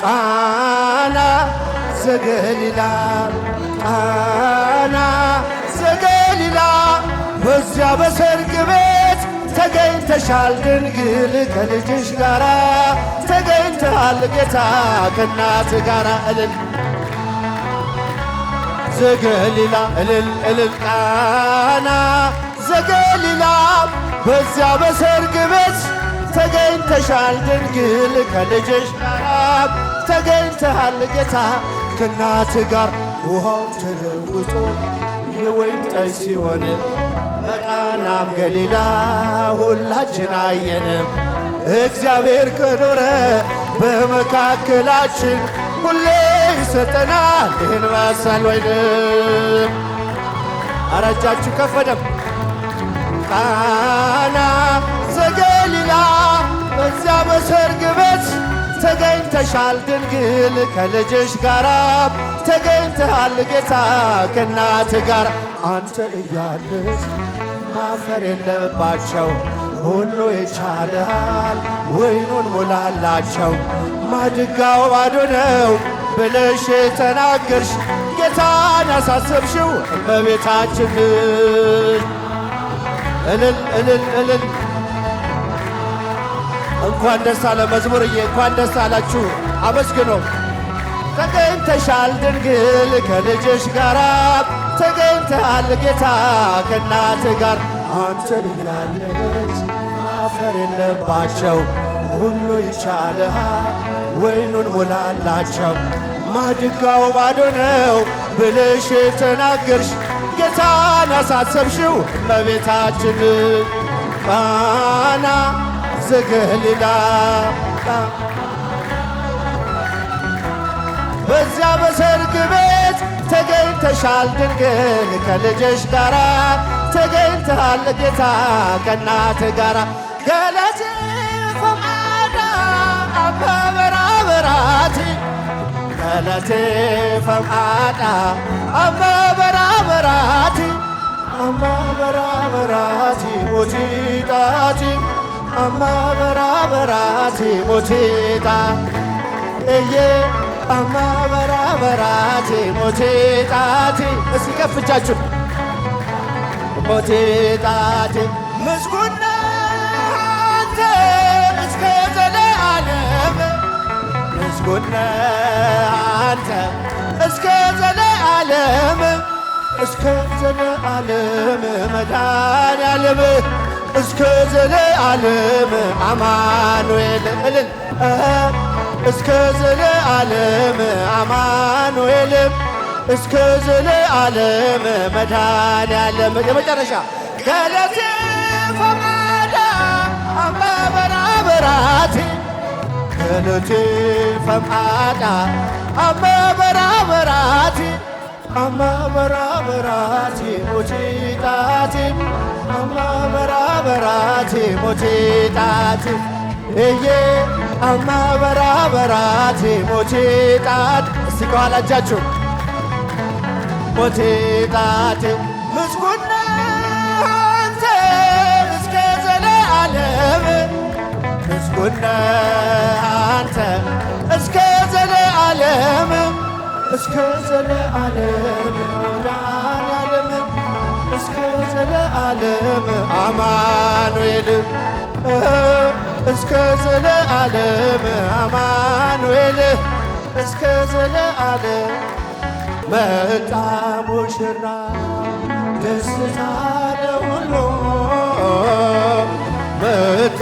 ቃና ዘገሊላ ቃና ዘገሊላ በዚያ በሰርግ ቤት ተገኝተሻል ድንግል ከልጅሽ ጋራ ተገኝተሃል ጌታ ከእናት ጋራ እልል ዘገሊላ እልል እልል ቃና ዘገሊላ በዚያ በሰርግ ቤት ተገኝተሻል ድንግል ከልጅሽ ጋራ ተገኝተሃል ጌታ ከእናት ጋር ውሃው ተለውጦ የወይን ጠጅ ሲሆን በቃናም ገሊላ ሁላችን አየንም። እግዚአብሔር ከኖረ በመካከላችን ሁሌ ይሰጠናል ይህን መሰል ወይን። ኧረ እጃችሁ ከፍ በደምብ ቃና ዘገሊላ በዚያ በሰርግ ቤት ተገኝተሻል ድንግል ከልጅሽ ጋራ ተገኝተሃል ጌታ ከእናት ጋር አንተ እያለህ ማፈር የለባቸው ሁሉ ይቻልሃል ወይኑን ሙላላቸው ማድጋው ባዶ ነው ብለሽ ተናገርሽ ጌታን ያሳሰብሽው እመቤታችን እልል እልል እልል እንኳን ደስ አለ መዝሙርዬ እንኳን ደስ አላችሁ አመስግኖ ተገኝተሻል ድንግል ከልጅሽ ጋራ ተገኝተሃል ጌታ ከእናት ጋር አንተ ልላለች ማፈር የለባቸው ሁሉ ይቻልሃል ወይኑን ሙላላቸው ማድጋው ባዶ ነው ብለሽ ተናገርሽ ጌታን ያሳሰብሽው እመቤታችን ቃና ዘገሊላ በዚያ በሰርግ ቤት ተገኝተሻል ድንግል ከልጅሽ ጋራ ተገኝተሃል ጌታ ከእናት ጋራ ገለቴ ፈማዳ አበበራበራቲ ገለቴ ፈማዳ አበበራበራቲ አበበራበራቲ ሞቲጣቲ አበበራበራቲ ሞቲጣ እየ አበበራበራቲ ሞቲጣቲ እስኪ ከፍ እጃችሁ ሞቲጣቲ ምስጉን ነህ አንተ እስከ ዘለዓለም ምስጉን ነህ አንተ እስከ ዘለዓለም እስከ ዘለዓለም መድኃኔዓለም እስከ ዘለዓለም አማኑኤል እልል እስከ ዘለዓለም አማኑኤል እስከ ዘለዓለም መድኃኔዓለም የመጨረሻ ገለቴ ፈማዳ አበበራበራቲ ገለቴ ፈማዳ አበበራበራቲ አበበራበራቲ ሞቲጣቲ አበበራበራቲ ሞቲጣቲ እየ አበበራበራቲ ሞቲጣቲ እስቲ ከኋላ እጃችሁ ሞቲጣቲ ምስጉን ነህ አንተ እስከ ዘለዓለም ምስጉን ነህ አንተ እስከ ዘለዓለም እስከ ዘለዓለም መድኃኔዓለም እስከ ዘለዓለም አማኑኤል እስከ ዘለዓለም አማኑኤል እስከ ዘለዓለም መጣ ሙሽራ ደስታ ለሁሉ መጣ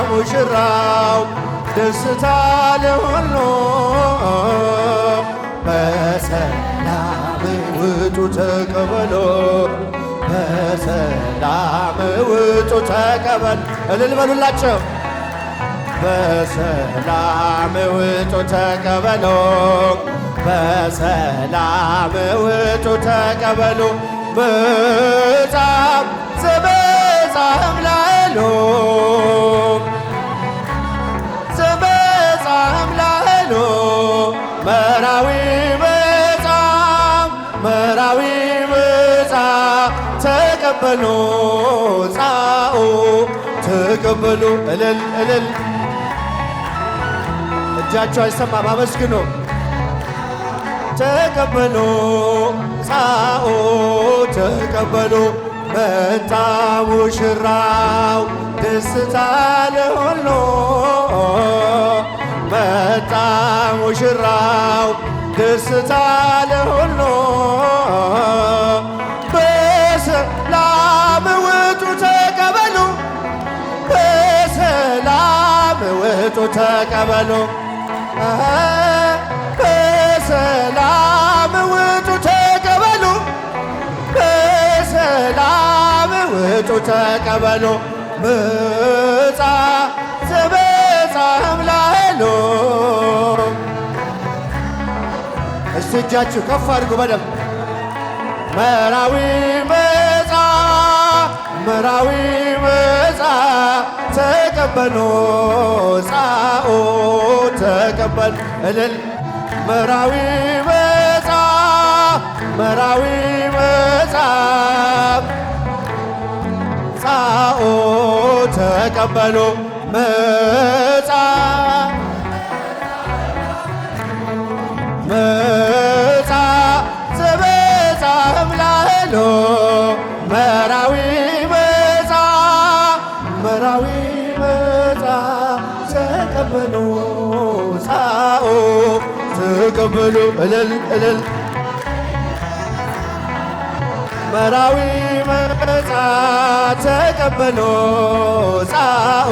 ሙሽራው ደስታ ለሁሉ በሰላም ውጡ ተቀበሎ በሰላም ውጡ ተቀበል እልል በሉላቸው በሰላም ውጡ ተቀበሎ በሰላም ውጡ ተቀበሉ በጣም ዘበጣም ላይሎ ዘበጣም ላይሎ መራዊ በጣም መራዊ በጣም ተቀበሉ ጻኡ ተቀበሉ እልል እልል እጃችሁ አይሰማም፣ አመስግኑ። ተቀበሉ ጻኦ ተቀበሉ መጣ ሙሽራው ደስታ ለሁሉ መጣ ሙሽራው ደስታ ለሁሉ በሰላም ውጡ ተቀበሉ በሰላም ውጡ ተቀበሉ በሰላም ውጡ ተቀበሉ በሰላም ውጡ ተቀበሉ መጻ ዘበጻም ላይሎ እስቲ እጃችሁ ከፍ አድርጉ በደምብ መራዊ መጻ መራዊ መጻ ተቀበሉ ጻኦ ተቀበሉ እልል መራዊ መጻ መራዊ መጻ ጻኦ ተቀበሉ መጻ መጻ ዘበጻ እምላሎ መራዊ መጻ መራዊ መጻ ተቀበሉ ጻኦ ተቀበሉ እልል እልል መራዊ መጻ ተቀበሉ ጻኦ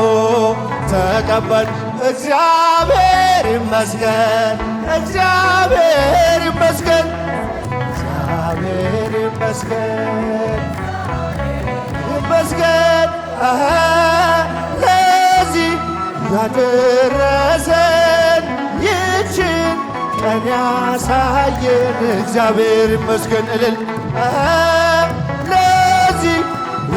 ተቀበሉ እግዚአብሔር ይመስገን እግዚአብሔር ይመስገን እግዚአብሔር ይመስገን ይመስገን ለዚህ ያደረሰን ይችን ቀን ያሳየን እግዚአብሔር ይመስገን እልል ለዚህ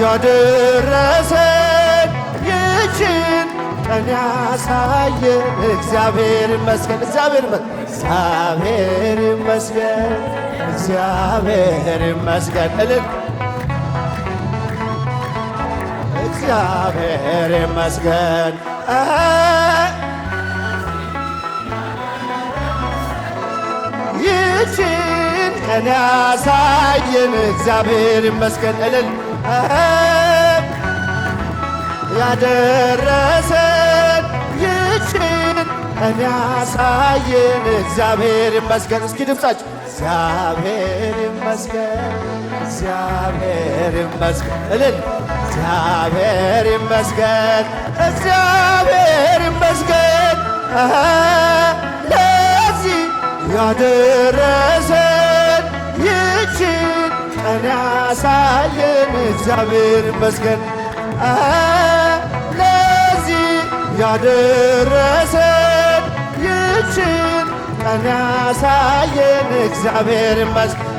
ያደረሰን ይችን ቀን ያሳየን እግዚአብሔር ይመስገን እግዚአብሔር ይመስገን እግዚአብሔር ይመስገን እልል እግዚአብሔር ይመስገን ይችን ቀን ያሳየን እግዚአብሔር ይመስገን እልል ያደረሰን ይችን ቀን ያሳየን እግዚአብሔር ይመስገን። እስኪ ድምፃችሁ እግዚአብሔር ይመስገን እግዚአብሔር ይመስገን እልል እግዚአብሔር ይመስገን እግዚአብሔር ይመስገን ለዚህ ያደረሰን ይችን ቀን ያሳየን እግዚአብሔር ይመስገን ለዚህ ያደረሰን ይችን ቀን ያሳየን እግዚአብሔር ይመስገን